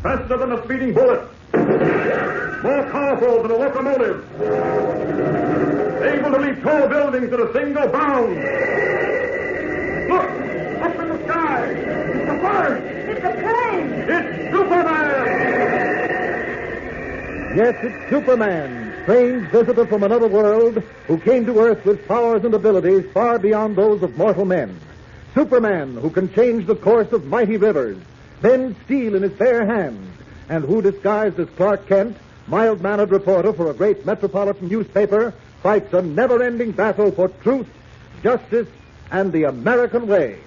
faster than a speeding bullet, more powerful than a locomotive, able to leap tall buildings at a single bound. Look, up in the sky, it's a bird. It's a plane. It's Superman. Yes, it's Superman, strange visitor from another world who came to Earth with powers and abilities far beyond those of mortal men. Superman, who can change the course of mighty rivers, bend steel in his bare hands, and who, disguised as Clark Kent, mild-mannered reporter for a great metropolitan newspaper, fights a never-ending battle for truth, justice, and the American way.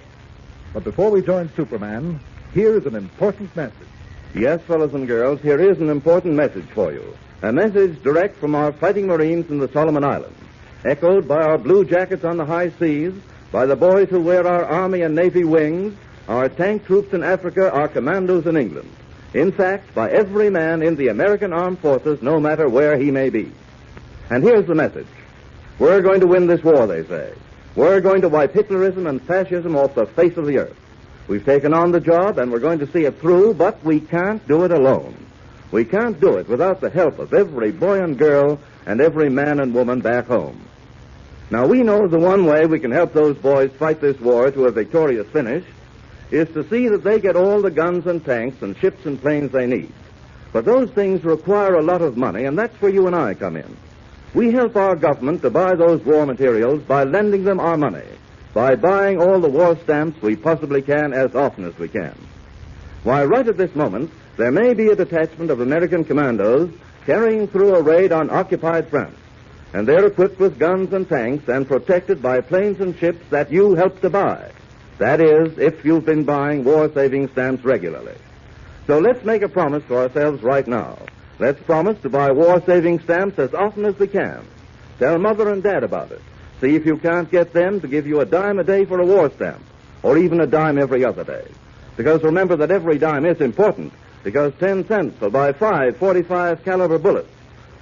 But before we join Superman, here is an important message. Yes, fellows and girls, here is an important message for you. A message direct from our fighting Marines in the Solomon Islands, echoed by our blue jackets on the high seas, by the boys who wear our Army and Navy wings, our tank troops in Africa, our commandos in England. In fact, by every man in the American Armed Forces, no matter where he may be. And here's the message. We're going to win this war, they say. We're going to wipe Hitlerism and fascism off the face of the earth. We've taken on the job, and we're going to see it through, but we can't do it alone. We can't do it without the help of every boy and girl and every man and woman back home. Now, we know the one way we can help those boys fight this war to a victorious finish is to see that they get all the guns and tanks and ships and planes they need. But those things require a lot of money, and that's where you and I come in. We help our government to buy those war materials by lending them our money, by buying all the war stamps we possibly can as often as we can. Why, right at this moment, there may be a detachment of American commandos carrying through a raid on occupied France, and they're equipped with guns and tanks and protected by planes and ships that you helped to buy. That is, if you've been buying war-saving stamps regularly. So let's make a promise to ourselves right now. Let's promise to buy war-saving stamps as often as we can. Tell Mother and Dad about it. See if you can't get them to give you a dime a day for a war stamp, or even a dime every other day. Because remember that every dime is important, because 10 cents will buy 5 .45 caliber bullets.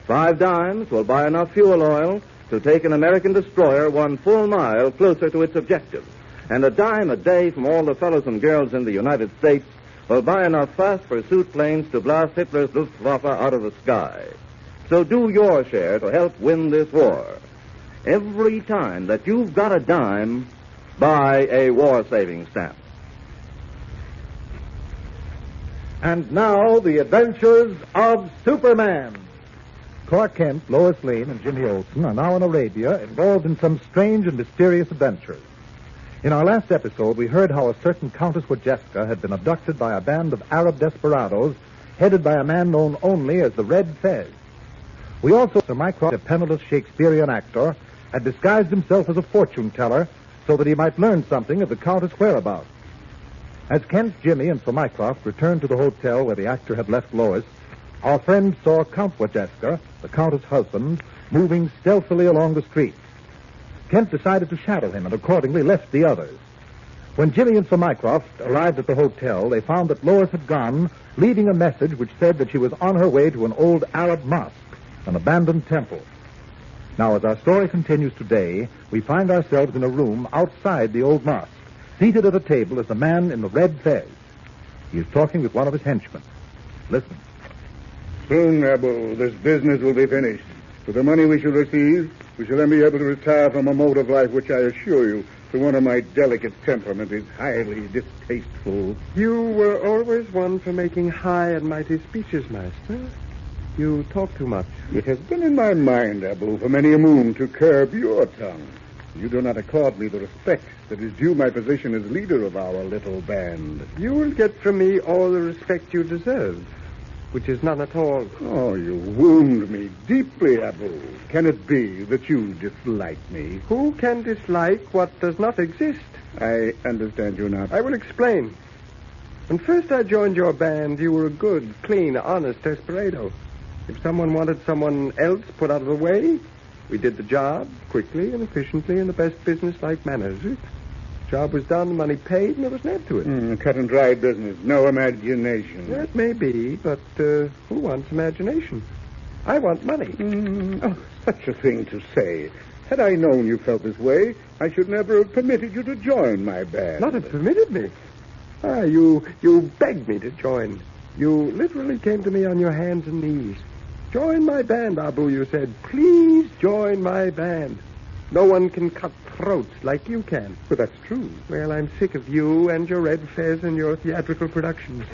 5 dimes will buy enough fuel oil to take an American destroyer 1 full mile closer to its objective. And a dime a day from all the fellows and girls in the United States will buy enough fast pursuit planes to blast Hitler's Luftwaffe out of the sky. So do your share to help win this war. Every time that you've got a dime, buy a war-saving stamp. And now, the adventures of Superman. Clark Kent, Lois Lane, and Jimmy Olsen are now in Arabia, involved in some strange and mysterious adventures. In our last episode, we heard how a certain Countess Wojcicka had been abducted by a band of Arab desperados, headed by a man known only as the Red Fez. We also, Sir Mycroft, a penniless Shakespearean actor, had disguised himself as a fortune teller so that he might learn something of the Countess' whereabouts. As Kent, Jimmy, and Sir Mycroft returned to the hotel where the actor had left Lois, our friend saw Count Wojcicka, the Countess' husband, moving stealthily along the street. Kent decided to shadow him and accordingly left the others. When Jimmy and Sir Mycroft arrived at the hotel, they found that Lois had gone, leaving a message which said that she was on her way to an old Arab mosque, an abandoned temple. Now, as our story continues today, we find ourselves in a room outside the old mosque. Seated at a table is the man in the red fez. He is talking with one of his henchmen. Listen. Soon, Abu, this business will be finished. With the money we shall receive, we shall then be able to retire from a mode of life which I assure you, to one of my delicate temperament, is highly distasteful. You were always one for making high and mighty speeches, Master. You talk too much. It has been in my mind, Abu, for many a moon to curb your tongue. You do not accord me the respect that is due my position as leader of our little band. You will get from me all the respect you deserve, which is none at all. Oh, you wound me deeply, Abu. Can it be that you dislike me? Who can dislike what does not exist? I understand you not. I will explain. When first I joined your band, you were a good, clean, honest desperado. If someone wanted someone else put out of the way, we did the job quickly and efficiently in the best business-like manners. Job was done, money paid, and there was an end to it. Cut and dried business, no imagination. That may be, but who wants imagination? I want money. Oh, such a thing to say. Had I known you felt this way, I should never have permitted you to join my band. Not have permitted me? You begged me to join. You literally came to me on your hands and knees. Join my band, Abu, you said. Please join my band. No one can cut throats like you can. But that's true. Well, I'm sick of you and your red fez and your theatrical productions.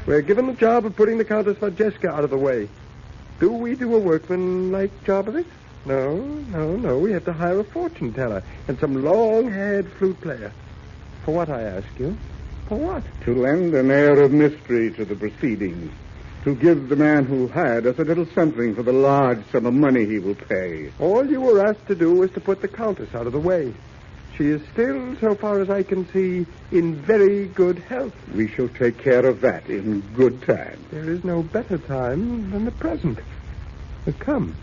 We're given the job of putting the Countess Vodjeska out of the way. Do we do a workman-like job of it? No. We have to hire a fortune teller and some long-haired flute player. For what, I ask you? For what? To lend an air of mystery to the proceedings. To give the man who hired us a little something for the large sum of money he will pay. All you were asked to do was to put the Countess out of the way. She is still, so far as I can see, in very good health. We shall take care of that in good time. There is no better time than the present. But come,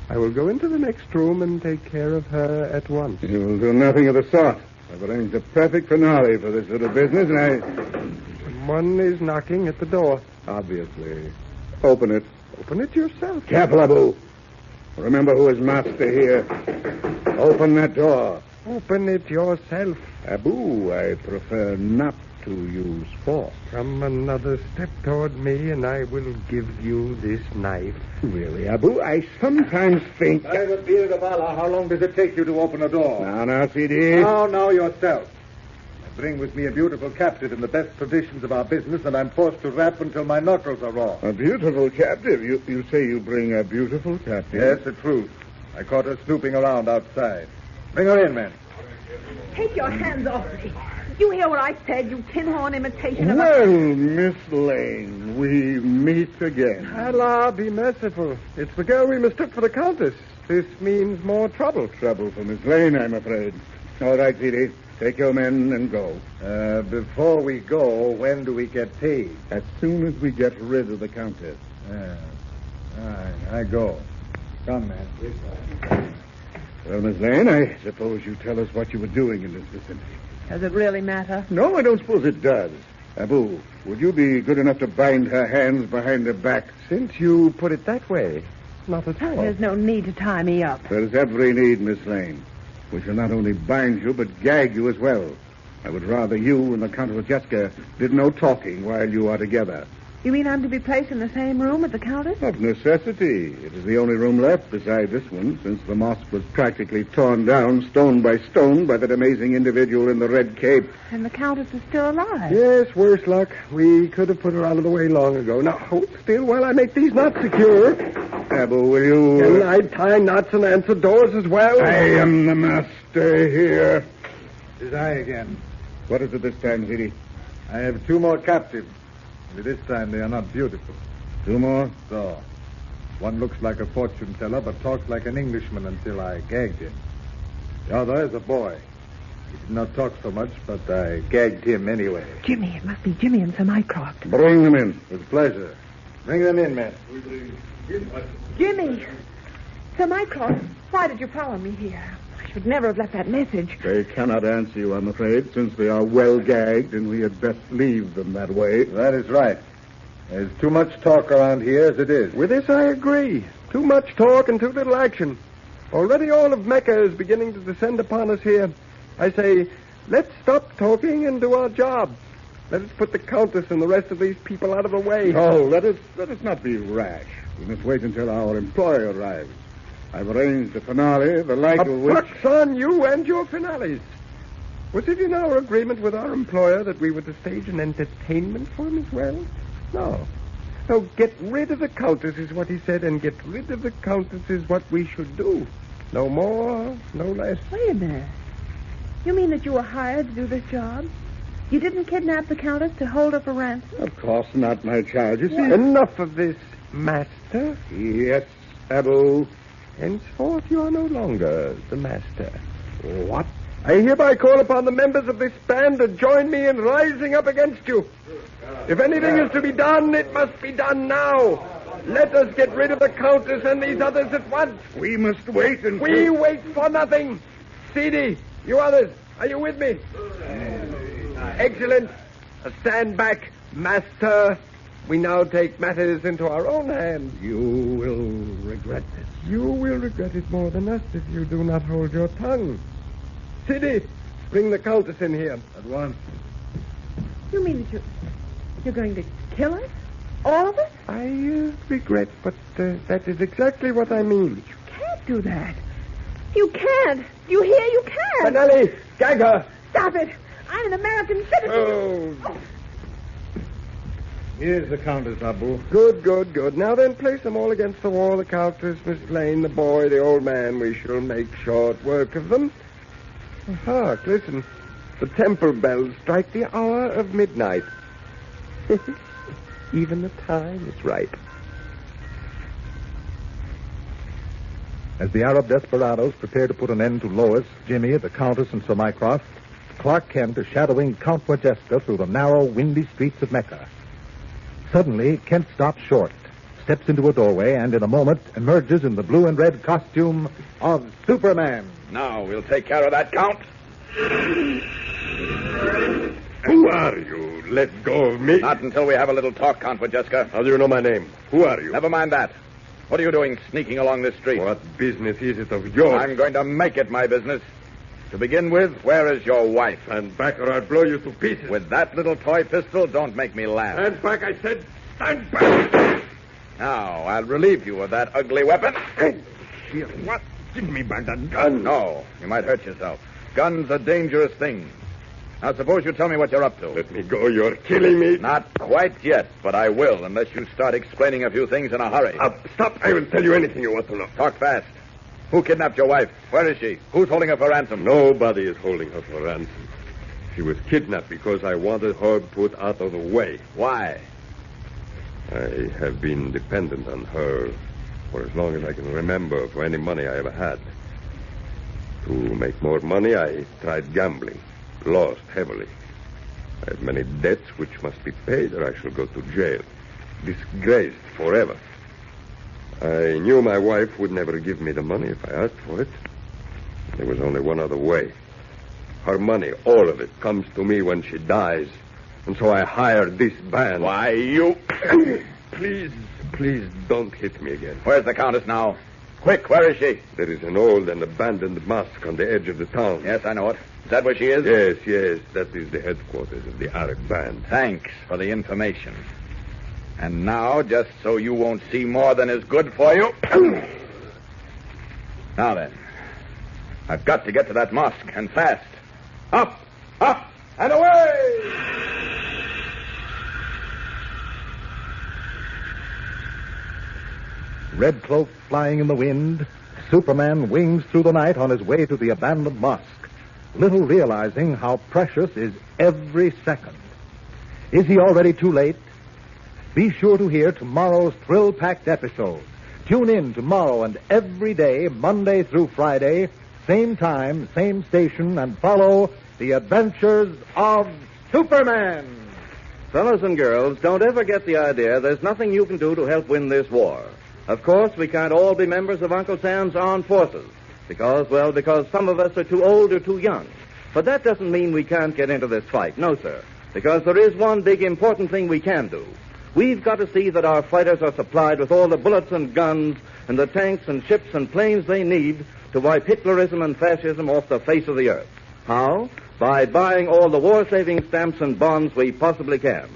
I will go into the next room and take care of her at once. You will do nothing of the sort. I've arranged a perfect finale for this little business, and Someone is knocking at the door. Obviously. Open it. Open it yourself. Careful, Abu. Remember who is master here. Open that door. Open it yourself. Abu, I prefer not to use force. Come another step toward me, and I will give you this knife. Really, Abu, I sometimes think... By the beard of Allah, how long does it take you to open a door? Now, CD. Now, yourself. I bring with me a beautiful captive in the best traditions of our business, and I'm forced to rap until my knuckles are raw. A beautiful captive? You say you bring a beautiful captive? Yes, the truth. I caught her snooping around outside. Bring her in, men. Take your hands off me. You hear what I said, you tin horn imitation of Well, Miss Lane, we meet again. Allah be merciful. It's the girl we mistook for the Countess. This means more trouble. Trouble for Miss Lane, I'm afraid. All right, CD. Take your men and go. Before we go, when do we get paid? As soon as we get rid of the Countess. All right, I go. Come, man. This way. Well, Miss Lane, I suppose you tell us what you were doing in this vicinity. Does it really matter? No, I don't suppose it does. Abu, would you be good enough to bind her hands behind her back? Since you put it that way, not at all. There's no need to tie me up. There's every need, Miss Lane. We shall not only bind you, but gag you as well. I would rather you and the Countess Jessica did no talking while you are together. You mean I'm to be placed in the same room with the Countess? Of necessity. It is the only room left beside this one, since the mosque was practically torn down, stone by stone, by that amazing individual in the red cape. And the Countess is still alive. Yes, worse luck. We could have put her out of the way long ago. Now, hold still while I make these knots secure. Abu, will you... Can I tie knots and answer doors as well? I am the master here. It is I again. What is it this time, Zidi? I have 2 more captives. Only this time they are not beautiful. 2 more? So, one looks like a fortune teller, but talks like an Englishman until I gagged him. The other is a boy. He did not talk so much, but I gagged him anyway. Jimmy, it must be Jimmy and Sir Mycroft. Bring them in. With pleasure. Bring them in, men. Jimmy! Sir Mycroft, why did you follow me here? I should never have left that message. They cannot answer you, I'm afraid, since they are well gagged, and we had best leave them that way. That is right. There's too much talk around here as it is. With this, I agree. Too much talk and too little action. Already all of Mecca is beginning to descend upon us here. I say, let's stop talking and do our job. Let us put the Countess and the rest of these people out of the way. No, let us not be rash. We must wait until our employer arrives. I've arranged a finale, the like of which... Buck's on you and your finales. Was it in our agreement with our employer that we were to stage an entertainment for him as well? No. No, get rid of the Countess is what he said, and get rid of the Countess is what we should do. No more, no less. Wait a minute. You mean that you were hired to do this job? You didn't kidnap the Countess to hold her for ransom? Of course not, my child. You see... Enough of this, master. Yes, Abu. Henceforth, you are no longer the master. What? I hereby call upon the members of this band to join me in rising up against you. If anything is to be done, it must be done now. Let us get rid of the Countess and these others at once. We must wait until... We wait for nothing. CD, you others, are you with me? Excellent. Stand back, master. We now take matters into our own hands. You will regret this. You will regret it more than us if you do not hold your tongue. Siddy, bring the Countess in here. At once. You mean that you're going to kill us? All of it? I regret, but that is exactly what I mean. You can't do that. You can't. You hear? You can't. Manelli, gag her. Stop it. I'm an American citizen. Oh. Here's the counters, Abu. Good. Now then, place them all against the wall. The Countess, Miss Lane, the boy, the old man. We shall make short work of them. Hark, listen. The temple bells strike the hour of midnight. Even the time is right. As the Arab desperados prepare to put an end to Lois, Jimmy, the Countess, and Sir Mycroft, Clark Kent is shadowing Count Francesca through the narrow, windy streets of Mecca. Suddenly, Kent stops short, steps into a doorway, and in a moment emerges in the blue and red costume of Superman. Now we'll take care of that, Count. Who are you? Let go of me. Not until we have a little talk, Count Francesca. How do you know my name? Who are you? Never mind that. What are you doing sneaking along this street? What business is it of yours? I'm going to make it my business. To begin with, where is your wife? Stand back or I'll blow you to pieces. With that little toy pistol, don't make me laugh. Stand back, I said. Stand back. Now, I'll relieve you of that ugly weapon. Here, what? Give me back that gun. No, you might hurt yourself. Guns are dangerous things. Now, suppose you tell me what you're up to. Let me go. You're killing me. Not quite yet, but I will, unless you start explaining a few things in a hurry. Stop. I will tell you anything you want to know. Talk fast. Who kidnapped your wife? Where is she? Who's holding her for ransom? Nobody is holding her for ransom. She was kidnapped because I wanted her put out of the way. Why? I have been dependent on her for as long as I can remember for any money I ever had. To make more money, I tried gambling. Lost heavily. I have many debts which must be paid or I shall go to jail. Disgraced forever. I knew my wife would never give me the money if I asked for it. There was only one other way. Her money, all of it, comes to me when she dies. And so I hired this band. Why, you... Please don't hit me again. Where's the Countess now? Quick, where is she? There is an old and abandoned mosque on the edge of the town. Yes, I know it. Is that where she is? Yes. That is the headquarters of the Arab band. Thanks for the information. And now, just so you won't see more than is good for you... Now then, I've got to get to that mosque, and fast. Up, and away! Red cloak flying in the wind, Superman wings through the night on his way to the abandoned mosque, little realizing how precious is every second. Is he already too late? Be sure to hear tomorrow's thrill-packed episode. Tune in tomorrow and every day, Monday through Friday, same time, same station, and follow the adventures of Superman. Fellas and girls, don't ever get the idea there's nothing you can do to help win this war. Of course, we can't all be members of Uncle Sam's armed forces because some of us are too old or too young. But that doesn't mean we can't get into this fight. No, sir. Because there is one big important thing we can do. We've got to see that our fighters are supplied with all the bullets and guns and the tanks and ships and planes they need to wipe Hitlerism and fascism off the face of the earth. How? By buying all the war-saving stamps and bonds we possibly can.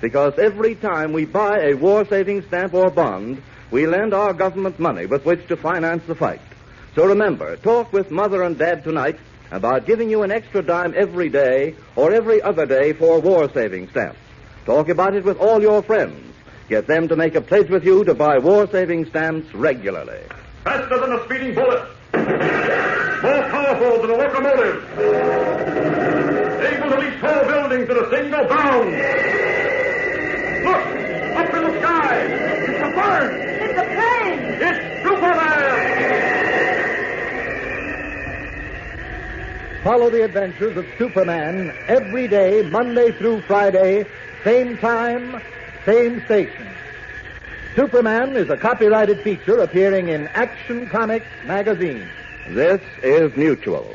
Because every time we buy a war-saving stamp or bond, we lend our government money with which to finance the fight. So remember, talk with Mother and Dad tonight about giving you an extra dime every day or every other day for war-saving stamps. Talk about it with all your friends. Get them to make a pledge with you to buy war-saving stamps regularly. Faster than a speeding bullet. More powerful than a locomotive. Able to leap tall buildings in a single bound. Look! Up in the sky! It's a bird! It's a plane! It's Superman! Follow the adventures of Superman every day, Monday through Friday, same time, same station. Superman is a copyrighted feature appearing in Action Comics magazine. This is Mutual.